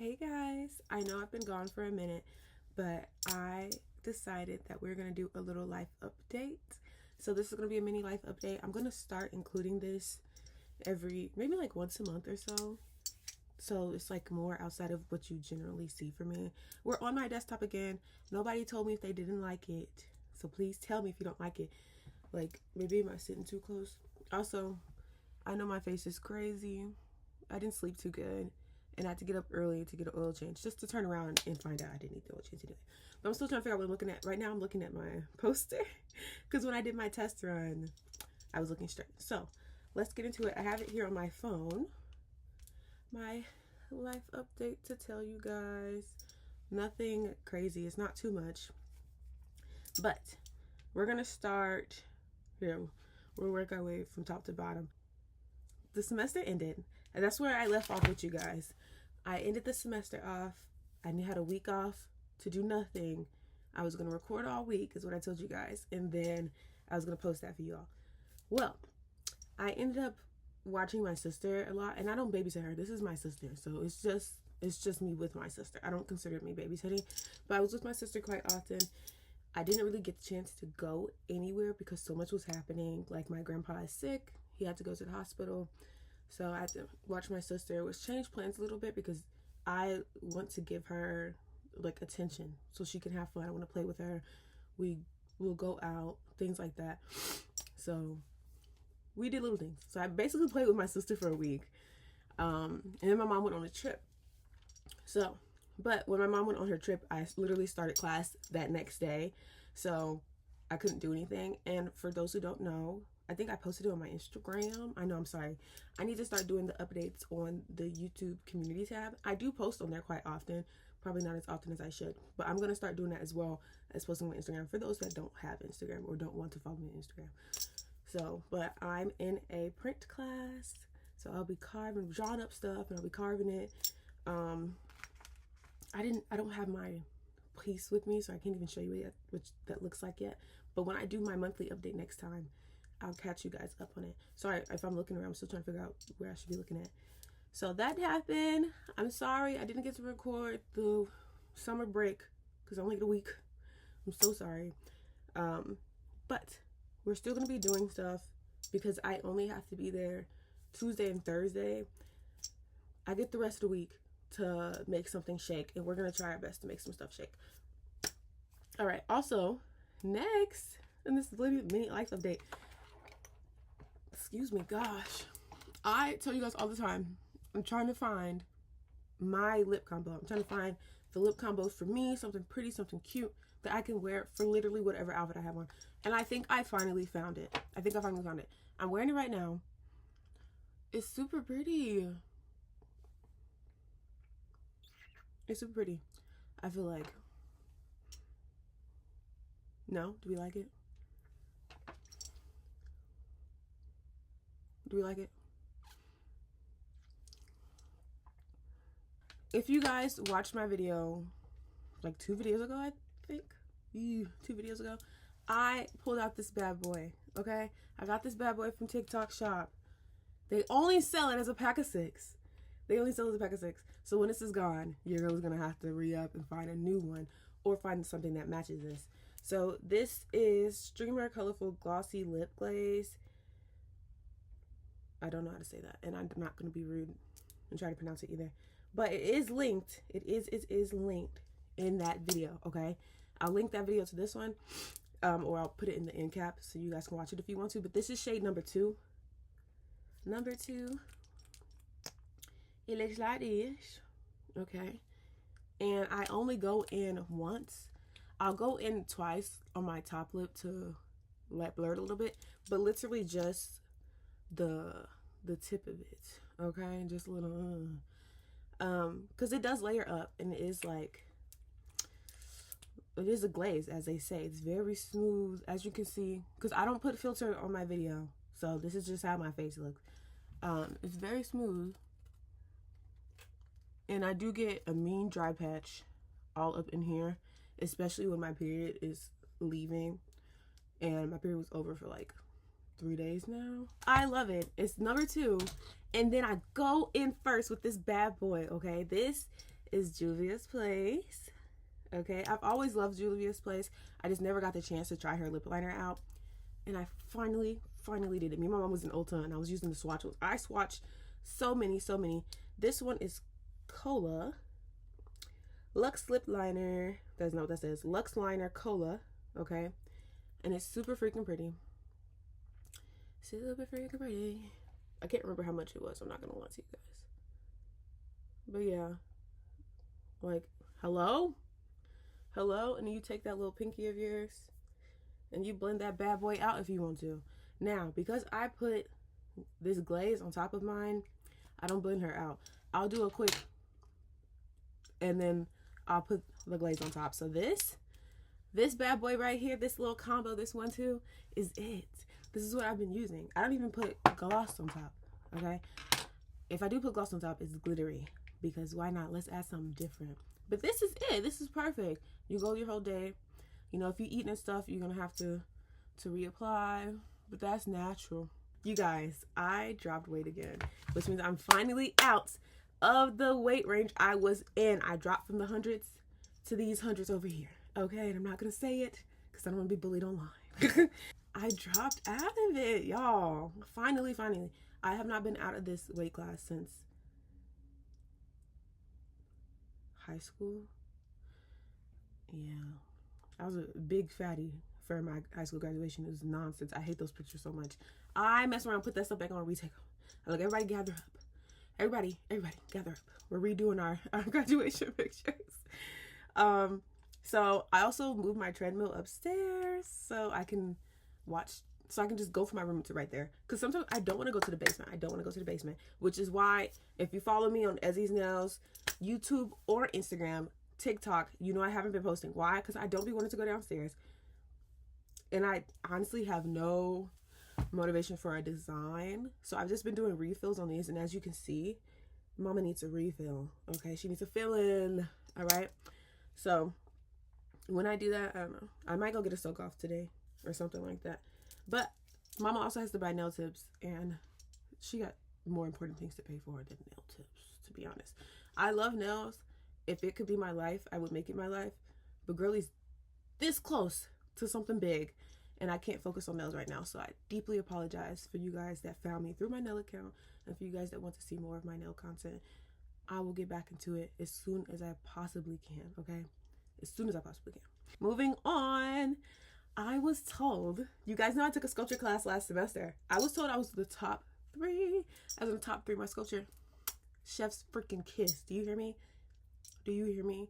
Hey guys, I know I've been gone for a minute, but I decided that we're gonna do a little life update. So this is gonna be a mini life update. I'm gonna start including this maybe like once a month or so. So it's like more outside of what you generally see from me. We're on my desktop again. Nobody told me if they didn't like it. So please tell me if you don't like it. Like, maybe am I sitting too close? Also, I know my face is crazy. I didn't sleep too good. And I had to get up early to get an oil change just to turn around and find out I didn't need the oil change today. But I'm still trying to figure out what I'm looking at. Right now I'm looking at my poster because when I did my test run, I was looking straight. So let's get into it. I have it here on my phone. My life update to tell you guys. Nothing crazy. It's not too much. But we're going to start here. We'll work our way from top to bottom. The semester ended. And that's where I left off with you guys. I ended the semester off. I had a week off to do nothing. I was going to record all week is what I told you guys. And then I was going to post that for you all. Well, I ended up watching my sister a lot. And I don't babysit her. This is my sister. So it's just me with my sister. I don't consider me babysitting. But I was with my sister quite often. I didn't really get the chance to go anywhere because so much was happening. Like, my grandpa is sick. He had to go to the hospital. So I had to watch my sister, which changed plans a little bit because I want to give her like attention so she can have fun. I want to play with her. We will go out, things like that. So we did little things. So I basically played with my sister for a week. And then my mom went on a trip. But when my mom went on her trip, I literally started class that next day. So I couldn't do anything. And for those who don't know, I think I posted it on my Instagram. I'm sorry. I need to start doing the updates on the YouTube community tab. I do post on there quite often. Probably not as often as I should. But I'm going to start doing that as well as posting on Instagram for those that don't have Instagram or don't want to follow me on Instagram. So, but I'm in a print class. So I'll be drawing up stuff and I'll be carving it. I don't have my piece with me, so I can't even show you yet, which that looks like yet. But when I do my monthly update next time, I'll catch you guys up on it. Sorry if I'm looking around. I'm still trying to figure out where I should be looking at. So that happened. I'm sorry I didn't get to record the summer break because I only get a week. I'm so sorry. But we're still going to be doing stuff because I only have to be there Tuesday and Thursday. I get the rest of the week to make something shake, and we're going to try our best to make some stuff shake. All right. Also, next, and this is literally a mini life update. Excuse me, gosh. I tell you guys all the time, I'm trying to find my lip combo. I'm trying to find the lip combos for me, something pretty, something cute that I can wear for literally whatever outfit I have on. And I think I finally found it. I'm wearing it right now. It's super pretty. It's super pretty. I feel like. No? Do we like it? Do we like it? If you guys watched my video like 2 videos ago, I think 2 videos ago, I pulled out this bad boy. Okay, I got this bad boy from TikTok shop. They only sell it as a pack of 6. So when this is gone, your girl is gonna have to re-up and find a new one or find something that matches this. So this is Streamer Colorful Glossy Lip Glaze. I don't know how to say that, and I'm not going to be rude and try to pronounce it either. But it is linked. It is linked in that video, okay? I'll link that video to this one, or I'll put it in the end cap so you guys can watch it if you want to. But this is shade number 2. Number 2. It looks like this, okay? And I only go in once. I'll go in twice on my top lip to let blur it a little bit, but literally just the tip of it, okay? Just a little because it does layer up, and it is a glaze, as they say. It's very smooth, as you can see, because I don't put filter on my video, so this is just how my face looks. It's very smooth, and I do get a mean dry patch all up in here, especially when my period is leaving, and my period was over for like 3 days now. I love it. It's number 2. And then I go in first with this bad boy, okay? This is Julia's Place. Okay, I've always loved Julia's Place. I just never got the chance to try her lip liner out. And I finally did it. Me and my mom was in Ulta and I was using the swatches. I swatched so many. This one is Cola. Luxe lip liner. That's not what that says. Luxe liner Cola. Okay. And it's super freaking pretty. Super freaking pretty. I can't remember how much it was. I'm not going to lie to you guys. But yeah. Like, hello? Hello? And you take that little pinky of yours and you blend that bad boy out if you want to. Now, because I put this glaze on top of mine, I don't blend her out. I'll do a quick, and then I'll put the glaze on top. So this bad boy right here, this little combo, this 1-2, is it. This is what I've been using. I don't even put gloss on top, okay? If I do put gloss on top, it's glittery, because why not? Let's add something different. But this is it. This is perfect. You go your whole day. You know, if you're eating and stuff, you're going to have to reapply, but that's natural. You guys, I dropped weight again, which means I'm finally out of the weight range I was in. I dropped from the hundreds to these hundreds over here. Okay, and I'm not going to say it because I don't want to be bullied online. I dropped out of it, y'all. Finally. I have not been out of this weight class since high school. Yeah. I was a big fatty for my high school graduation. It was nonsense. I hate those pictures so much. I mess around, put that stuff back on, retake them. I'm like, everybody gather up. Everybody gather up. We're redoing our graduation pictures. So I also moved my treadmill upstairs so I can just go from my room to right there. Because sometimes I don't want to go to the basement. Which is why, if you follow me on Ezzy's Nails, YouTube or Instagram, TikTok, you know I haven't been posting. Why? Because I don't be wanting to go downstairs. And I honestly have no motivation for a design. So I've just been doing refills on these. And as you can see, Mama needs a refill. Okay, she needs a fill in. All right. So when I do that, I don't know. I might go get a soak off today or something like that. But Mama also has to buy nail tips. And she got more important things to pay for than nail tips, to be honest. I love nails. If it could be my life, I would make it my life. But girlie's this close to something big, and I can't focus on nails right now. So I deeply apologize for you guys that found me through my nail account, and for you guys that want to see more of my nail content. I will get back into it as soon as I possibly can, okay? As soon as I possibly can. Moving on, I was told, you guys know I took a sculpture class last semester. I was told I was the top 3. I was in the top 3 of my sculpture. Chef's freaking kiss. Do you hear me? Do you hear me?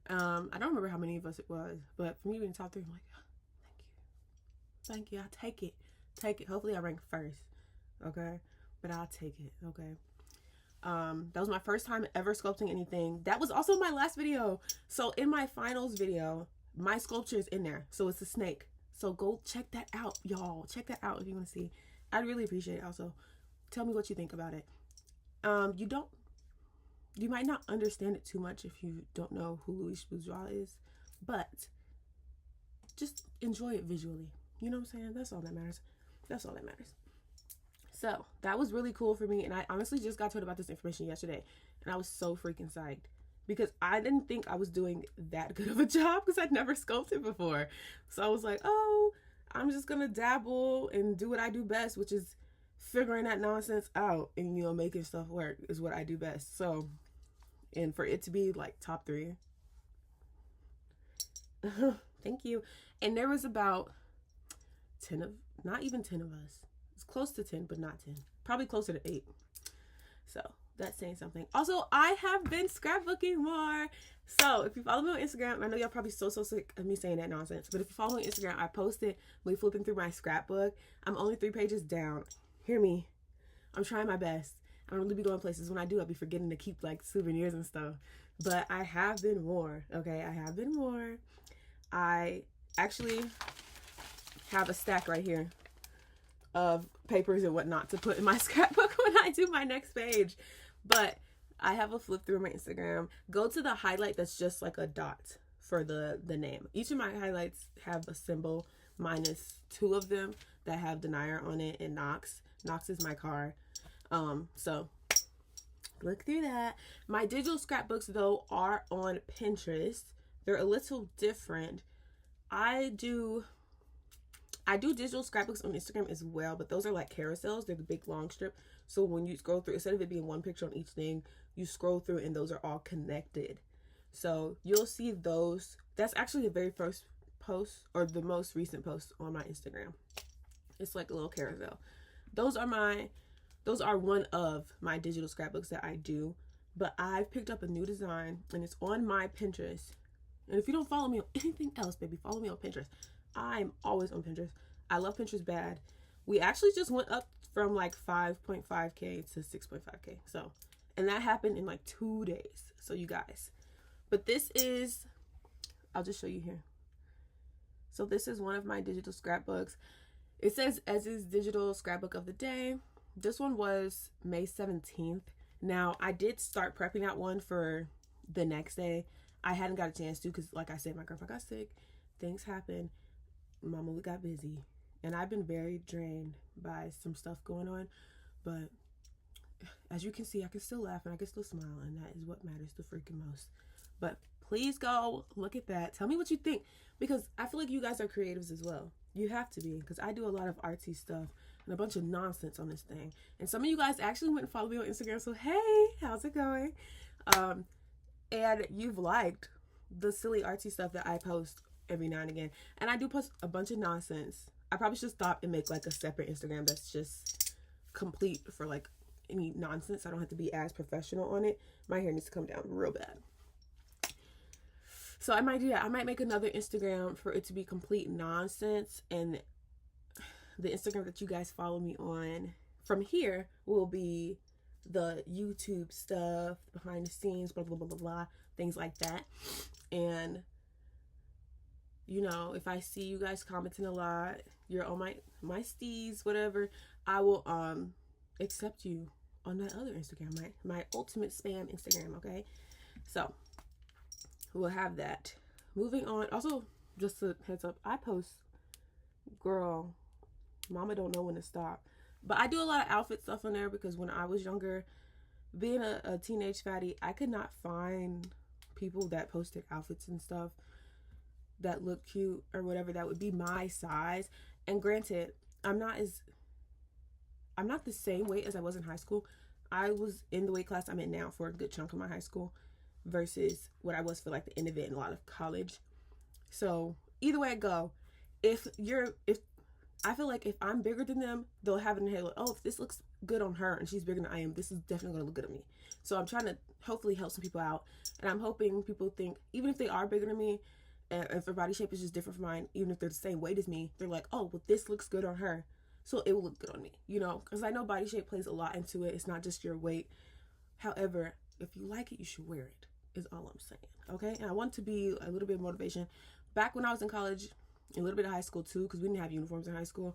I don't remember how many of us it was, but for me to be in the top 3, I'm like, oh, thank you. I'll take it. Hopefully I rank first, okay? But I'll take it, okay? That was my first time ever sculpting anything. That was also my last video. So in my finals video, my sculpture is in there. So it's a snake. So go check that out, y'all. Check that out if you want to see. I'd really appreciate it. Also, tell me what you think about it. You might not understand it too much if you don't know who Louis Bourgeois is, but just enjoy it visually. You know what I'm saying? That's all that matters. So that was really cool for me, and I honestly just got told about this information yesterday, and I was so freaking psyched because I didn't think I was doing that good of a job because I'd never sculpted before. So I was like, oh, I'm just gonna dabble and do what I do best, which is figuring that nonsense out and, you know, making stuff work is what I do best. So, and for it to be like top 3, thank you. And there was about 10 of, not even 10 of us. It's close to 10, but not 10. Probably closer to 8. So that's saying something. Also, I have been scrapbooking more. So if you follow me on Instagram, I know y'all probably so sick of me saying that nonsense, but if you follow me on Instagram, I posted me flipping through my scrapbook. I'm only 3 pages down. Hear me. I'm trying my best. I don't really be going places. When I do, I'll be forgetting to keep like souvenirs and stuff. But I have been more. Okay, I have been more. I actually have a stack right here of papers and whatnot to put in my scrapbook when I do my next page. But I have a flip through my Instagram. Go to the highlight that's just like a dot for the name. Each of my highlights have a symbol minus 2 of them that have denier on it and Knox. Knox is my car. So Look through that. My digital scrapbooks, though, are on Pinterest. They're a little different. I do digital scrapbooks on Instagram as well, but those are like carousels. They're the big long strip. So when you scroll through, instead of it being one picture on each thing, you scroll through and those are all connected. So you'll see those. That's actually the very first post, or the most recent post on my Instagram. It's like a little carousel. Those are one of my digital scrapbooks that I do. But I've picked up a new design and it's on my Pinterest. And if you don't follow me on anything else, baby, follow me on Pinterest. I'm always on Pinterest. I love Pinterest bad. We actually just went up from like 5.5K to 6.5K. So, and that happened in like 2 days. So you guys, but this is, I'll just show you here. So this is one of my digital scrapbooks. It says Ez's digital scrapbook of the day. This one was May 17th. Now I did start prepping out one for the next day. I hadn't got a chance to, because like I said, my grandpa got sick. Things happened. Mama got busy. And I've been very drained by some stuff going on. But as you can see, I can still laugh and I can still smile. And that is what matters the freaking most. But please go look at that. Tell me what you think. Because I feel like you guys are creatives as well. You have to be. Because I do a lot of artsy stuff and a bunch of nonsense on this thing. And some of you guys actually went and followed me on Instagram. So hey, how's it going? And you've liked the silly artsy stuff that I post every now and again. And I do post a bunch of nonsense. I probably should stop and make like a separate Instagram that's just complete for like any nonsense. I don't have to be as professional on it. My hair needs to come down real bad. So I might do that. I might make another Instagram for it to be complete nonsense. And the Instagram that you guys follow me on from here will be the YouTube stuff, behind the scenes, blah, blah, blah, blah, blah, things like that. And, you know, if I see you guys commenting a lot, you're on my steez, whatever, I will accept you on that other Instagram, my ultimate spam Instagram, okay? So, we'll have that. Moving on. Also, just a heads up, I post, girl, mama don't know when to stop. But I do a lot of outfit stuff on there because when I was younger, being a teenage fatty, I could not find people that posted outfits and stuff that look cute or whatever that would be my size. And granted, I'm not the same weight as I was in high school. I was in the weight class I'm in now for a good chunk of my high school versus what I was for like the end of it and a lot of college. So either way I go, if I feel like if I'm bigger than them, they'll have it in their head like, oh, if this looks good on her and she's bigger than I am, this is definitely going to look good on me. So I'm trying to hopefully help some people out. And I'm hoping people think, even if they are bigger than me, and if their body shape is just different from mine, even if they're the same weight as me, they're like, oh, well, this looks good on her, so it will look good on me, you know? Because I know body shape plays a lot into it. It's not just your weight. However, if you like it, you should wear it, is all I'm saying, okay? And I want to be a little bit of motivation. Back when I was in college, a little bit of high school too, because we didn't have uniforms in high school,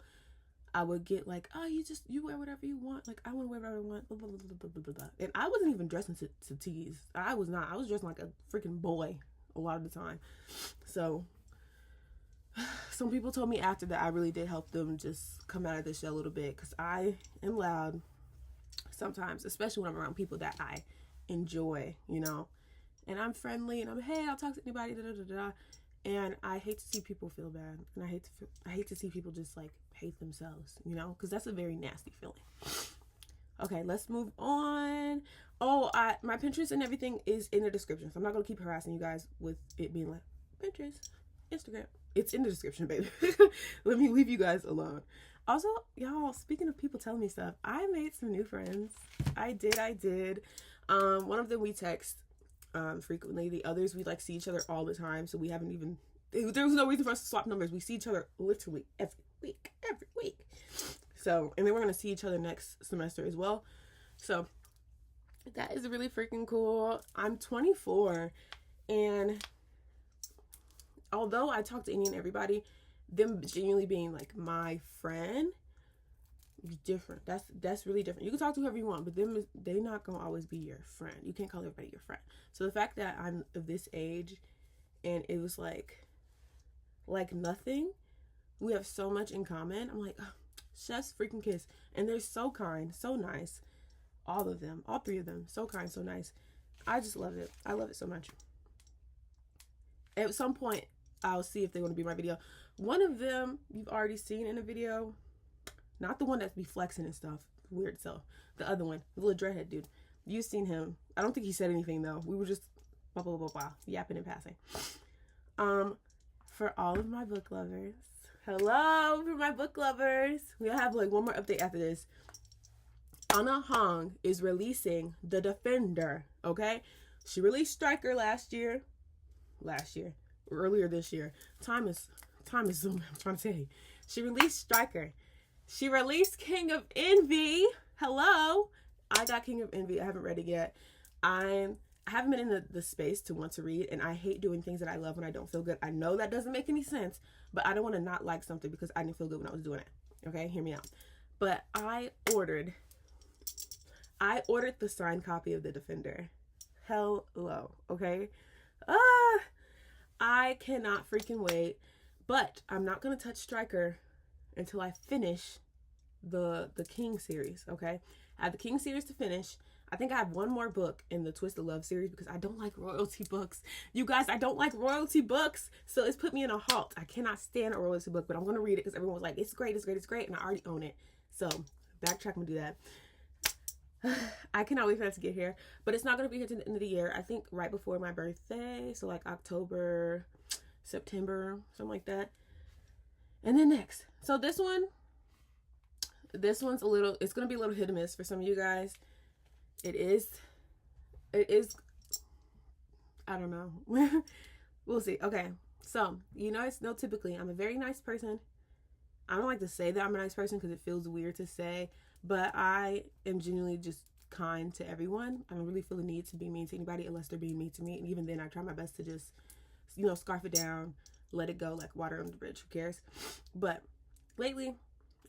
I would get like, oh, you wear whatever you want. Like, I want to wear whatever I want, blah, blah, blah, blah, blah, blah, blah. And I wasn't even dressing to tease. I was not. I was dressing like a freaking boy a lot of the time. So some people told me after that I really did help them just come out of the shell a little bit, because I am loud sometimes, especially when I'm around people that I enjoy, you know, and I'm friendly and I'm, hey, I'll talk to anybody, da, da, da, da. And I hate to see people feel bad, and I hate to see people just like hate themselves, you know, because that's a very nasty feeling. Okay, let's move on. Oh, my Pinterest and everything is in the description, so I'm not gonna keep harassing you guys with it being like Pinterest, Instagram. It's in the description, baby. Let me leave you guys alone. Also, y'all, speaking of people telling me stuff, I made some new friends. I did. One of them we text frequently. The others we like see each other all the time, so we haven't even, there was no reason for us to swap numbers. We see each other literally every week. So, and then we're gonna see each other next semester as well. So that is really freaking cool. I'm 24, and although I talk to any and everybody, them genuinely being like my friend, different. That's really different. You can talk to whoever you want, but they're not gonna always be your friend. You can't call everybody your friend. So the fact that I'm of this age and it was like nothing, we have so much in common. I'm like, oh, chef's freaking kiss. And they're so kind, so nice. All of them, all three of them. So kind, so nice. I just love it. I love it so much. At some point, I'll see if they want to be my video. One of them you've already seen in a video. Not the one that be flexing and stuff. Weird self. The other one, the little dreadhead dude. You've seen him. I don't think he said anything though. We were just blah blah blah blah yapping and passing. For all of my book lovers. Hello for my book lovers. We'll have like one more update after this. Anna Hong is releasing The Defender. Okay? She released Striker earlier this year. Time is zooming. I'm trying to say. She released Striker. She released King of Envy. Hello. I got King of Envy. I haven't read it yet. I haven't been in the space to want to read, and I hate doing things that I love when I don't feel good. I know that doesn't make any sense, but I don't want to not like something because I didn't feel good when I was doing it. Okay, hear me out. But I ordered the signed copy of The Defender. Hello, okay? I cannot freaking wait. But I'm not gonna touch Striker until I finish the King series, okay? I have the King series to finish. I think I have one more book in the Twisted Love series because I don't like royalty books. You guys, I don't like royalty books. So it's put me in a halt. I cannot stand a royalty book, but I'm going to read it because everyone was like, it's great, it's great, it's great. And I already own it. So backtrack and do that. I cannot wait for that to get here. But it's not going to be here to the end of the year. I think right before my birthday. So like October, September, something like that. And then next. So this one's a little, it's going to be a little hit or miss for some of you guys. It is, I don't know. We'll see. Okay. So, you know, typically I'm a very nice person. I don't like to say that I'm a nice person because it feels weird to say, but I am genuinely just kind to everyone. I don't really feel the need to be mean to anybody unless they're being mean to me. And even then I try my best to just, you know, scarf it down, let it go like water under the bridge. Who cares? But lately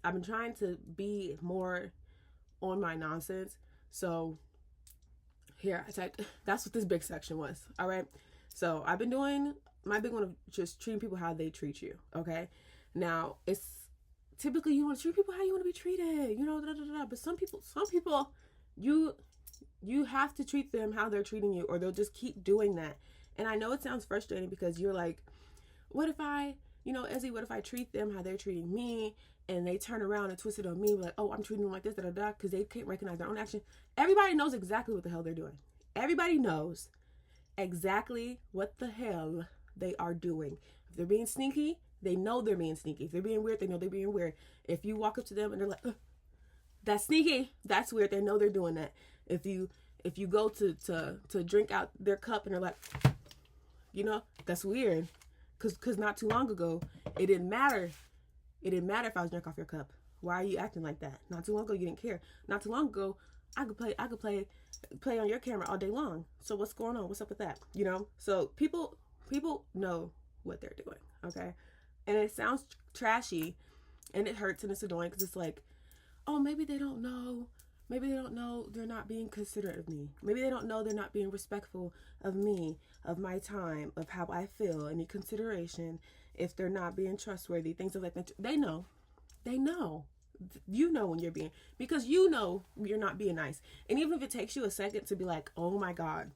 I've been trying to be more on my nonsense. So here, that's what this big section was. All right. So I've been doing my big one of just treating people how they treat you. Okay. Now it's typically you want to treat people how you want to be treated, you know, but some people, you have to treat them how they're treating you or they'll just keep doing that. And I know it sounds frustrating because you're like, what if I, you know, Ezzy, what if I treat them how they're treating me? And they turn around and twist it on me like, oh, I'm treating them like this, because they can't recognize their own action. Everybody knows exactly what the hell they're doing. Everybody knows exactly what the hell they are doing. If they're being sneaky, they know they're being sneaky. If they're being weird, they know they're being weird. If you walk up to them and they're like, that's sneaky, that's weird, they know they're doing that. If you go to drink out their cup and they're like, you know, that's weird. Because not too long ago, it didn't matter. It didn't matter if I was drinking off your cup. Why are you acting like that? Not too long ago, you didn't care. Not too long ago, I could play on your camera all day long. So what's going on? What's up with that? You know? So people know what they're doing, okay? And it sounds trashy, and it hurts, and it's annoying because it's like, oh, maybe they don't know. Maybe they don't know they're not being considerate of me. Maybe they don't know they're not being respectful of me, of my time, of how I feel, any consideration. If they're not being trustworthy, things like that. They know. You know when you're being, because you know you're not being nice. And even if it takes you a second to be like, oh my God,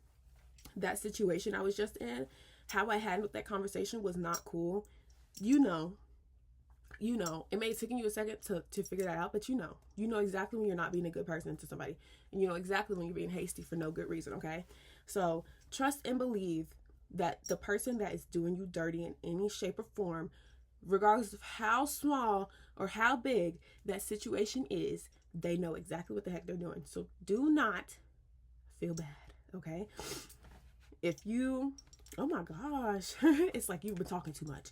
that situation I was just in, how I handled that conversation was not cool. You know, it may have taken you a second to figure that out, but you know exactly when you're not being a good person to somebody, and you know exactly when you're being hasty for no good reason. Okay. So trust and believe that the person that is doing you dirty in any shape or form, regardless of how small or how big that situation is, they know exactly what the heck they're doing. So do not feel bad, okay? If you, oh my gosh, it's like you've been talking too much.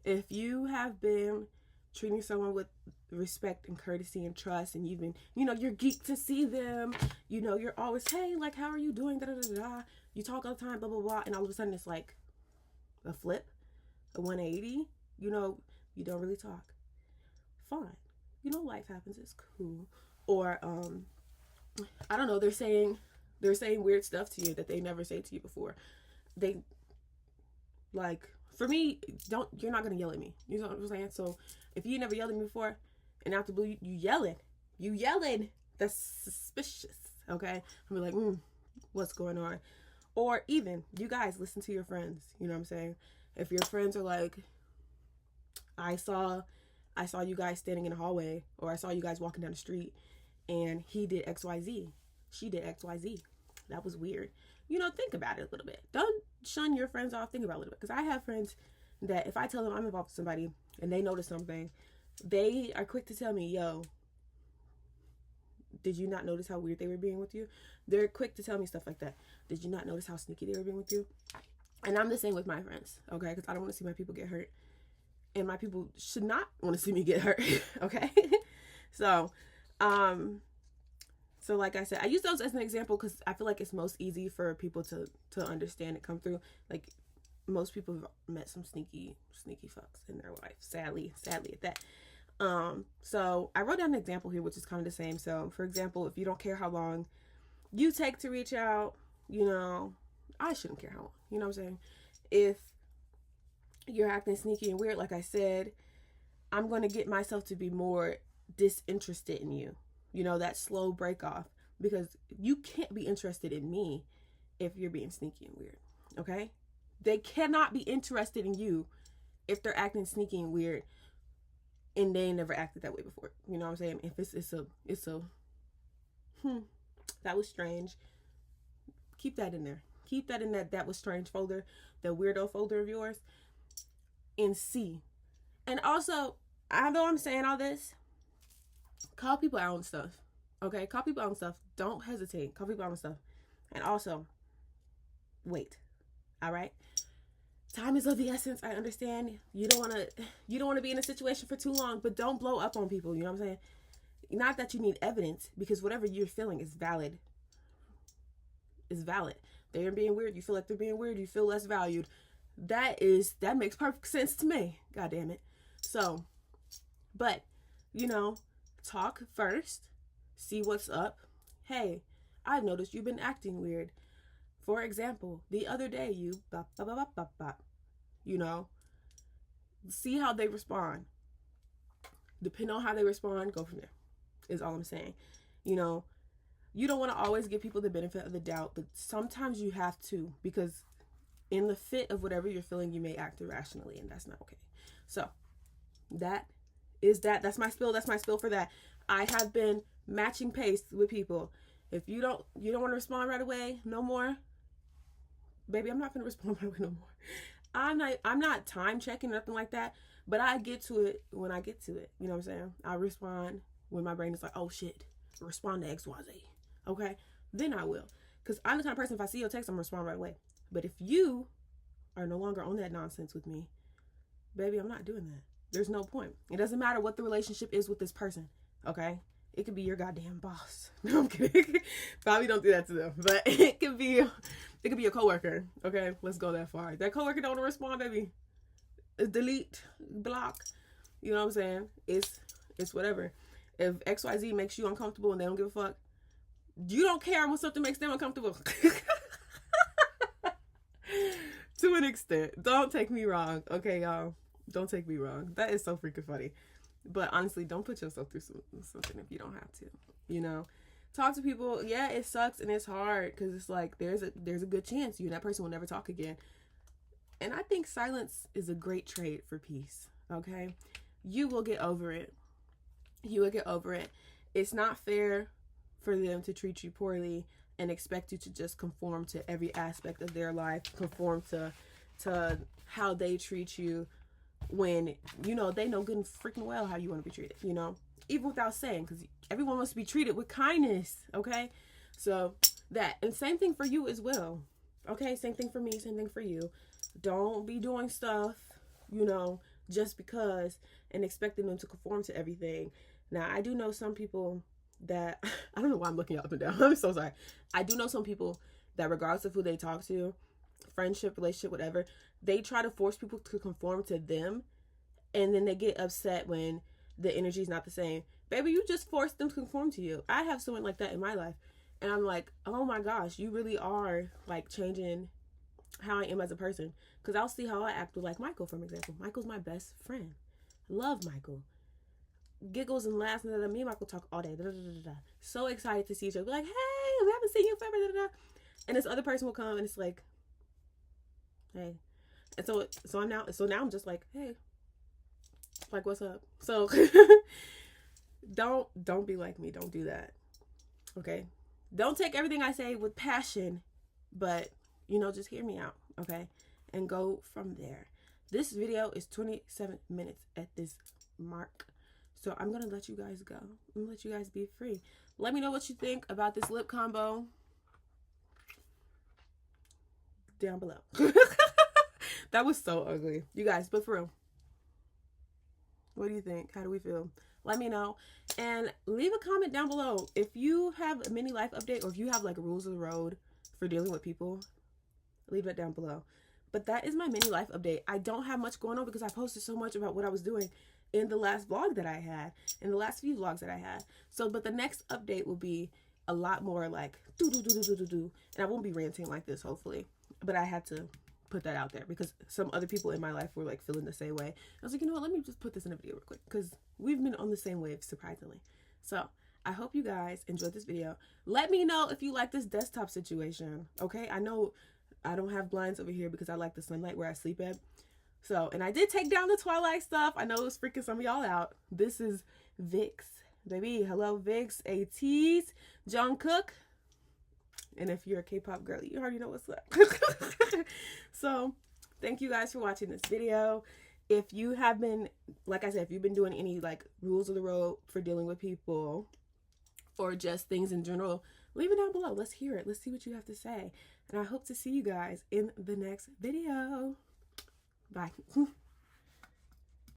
If you have been treating someone with respect and courtesy and trust, and you've been, you know, you're geeked to see them, you know, you're always, hey, like, how are you doing, you talk all the time, blah blah blah, and all of a sudden it's like a flip, a 180, you know, you don't really talk, fine, you know, life happens, it's cool. Or I don't know, they're saying weird stuff to you that they never say to you before. They, like, for me, you're not gonna yell at me. You know what I'm saying? So if you never yelled at me before, and out the blue you yelling, that's suspicious. Okay, I'll be like, what's going on? Or even you guys listen to your friends. You know what I'm saying? If your friends are like, I saw you guys standing in the hallway, or I saw you guys walking down the street, and he did XYZ, she did XYZ. That was weird. You know, think about it a little bit. Don't shun your friends off. Think about it a little bit. Because I have friends that if I tell them I'm involved with somebody and they notice something, they are quick to tell me, yo, did you not notice how weird they were being with you? They're quick to tell me stuff like that. Did you not notice how sneaky they were being with you? And I'm the same with my friends, okay? Because I don't want to see my people get hurt. And my people should not want to see me get hurt, okay? So like I said, I use those as an example because I feel like it's most easy for people to understand and come through. Like, most people have met some sneaky fucks in their life. Sadly at that. So I wrote down an example here, which is kind of the same. So, for example, if you don't care how long you take to reach out, you know, I shouldn't care how long. You know what I'm saying? If you're acting sneaky and weird, like I said, I'm going to get myself to be more disinterested in you. You know, that slow break off, because you can't be interested in me if you're being sneaky and weird. Okay? They cannot be interested in you if they're acting sneaky and weird and they never acted that way before. You know what I'm saying? If it's a that was strange. Keep that in there. Keep that in that was strange folder, the weirdo folder of yours, and see. And also, I know I'm saying all this, call people out on stuff. Okay? Call people out on stuff. Don't hesitate. Call people out on stuff. And also, wait. All right? Time is of the essence. I understand. You don't want to be in a situation for too long, but don't blow up on people. You know what I'm saying? Not that you need evidence, because whatever you're feeling is valid. Is valid. They're being weird. You feel like they're being weird. You feel less valued. That makes perfect sense to me. God damn it. So, but, you know, talk first. See what's up. Hey, I've noticed you've been acting weird. For example, the other day you bop, bop, bop, bop, bop, you know, see how they respond. Depending on how they respond, go from there, is all I'm saying. You know, you don't want to always give people the benefit of the doubt, but sometimes you have to, because in the fit of whatever you're feeling, you may act irrationally, and that's not okay. So that's my spill. That's my spill for that. I have been matching pace with people. If you don't want to respond right away, no more. Baby, I'm not going to respond right away no more. I'm not time checking, nothing like that, but I get to it when I get to it. You know what I'm saying? I respond when my brain is like, oh shit, respond to XYZ. Okay? Then I will. Because I'm the kind of person, if I see your text, I'm going to respond right away. But if you are no longer on that nonsense with me, baby, I'm not doing that. There's no point. It doesn't matter what the relationship is with this person. Okay? It could be your goddamn boss. No, I'm kidding. Probably don't do that to them. But it could be a coworker. Okay? Let's go that far. That coworker don't want to respond, baby. Delete, block. You know what I'm saying? It's whatever. If XYZ makes you uncomfortable and they don't give a fuck, you don't care when something makes them uncomfortable. To an extent. Don't take me wrong. Okay, y'all? Don't take me wrong. That is so freaking funny. But honestly, don't put yourself through something if you don't have to. You know? Talk to people. Yeah, it sucks and it's hard, because it's like there's a good chance you and that person will never talk again. And I think silence is a great trade for peace. Okay? You will get over it. You will get over it. It's not fair for them to treat you poorly and expect you to just conform to every aspect of their life, conform to how they treat you, when, you know, they know good and freaking well how you want to be treated, you know, even without saying, because everyone wants to be treated with kindness. Okay? So that, and same thing for you as well. Okay? Same thing for me, same thing for you. Don't be doing stuff, you know, just because, and expecting them to conform to everything. Now, I do know some people that, I don't know why I'm looking up and down. I'm so sorry. I do know some people that, regardless of who they talk to, friendship, relationship, whatever, they try to force people to conform to them, and then they get upset when the energy is not the same. Baby, you just forced them to conform to you. I have someone like that in my life, and I'm like, oh my gosh, you really are like changing how I am as a person. Because I'll see how I act with, like, Michael, for example. Michael's my best friend. Love Michael. giggles and laughs, and me and Michael talk all day. So excited to see each other. We're like, hey, we haven't seen you forever. And this other person will come, and it's like, hey. And so now I'm just like, hey, like, what's up? So don't be like me. Don't do that. Okay? Don't take everything I say with passion, but just hear me out, okay? And go from there. This video is 27 minutes at this mark. So I'm going to let you guys go. I'm going to let you guys be free. Let me know what you think about this lip combo down below. That was so ugly. You guys, but for real, what do you think? How do we feel? Let me know. And leave a comment down below. If you have a mini life update, or if you have like rules of the road for dealing with people, leave it down below. But that is my mini life update. I don't have much going on because I posted so much about what I was doing in the last vlog that I had, in the last few vlogs that I had. So, but the next update will be a lot more like and I won't be ranting like this, hopefully. But I had to put that out there because some other people in my life were like feeling the same way. I was like, you know what, let me just put this in a video real quick because we've been on the same wave, surprisingly. So I hope you guys enjoyed this video. Let me know if you like this desktop situation, okay? I know I don't have blinds over here because I like the sunlight where I sleep at. So, and I did take down the Twilight stuff. I know it was freaking some of y'all out. This is Vix, baby. Hello, Vix, ATs, Jungkook. And if you're a K-pop girl, you already know what's up. So, thank you guys for watching this video. If you have been, like I said, if you've been doing any like rules of the road for dealing with people or just things in general, leave it down below. Let's hear it. Let's see what you have to say. And I hope to see you guys in the next video. Bye.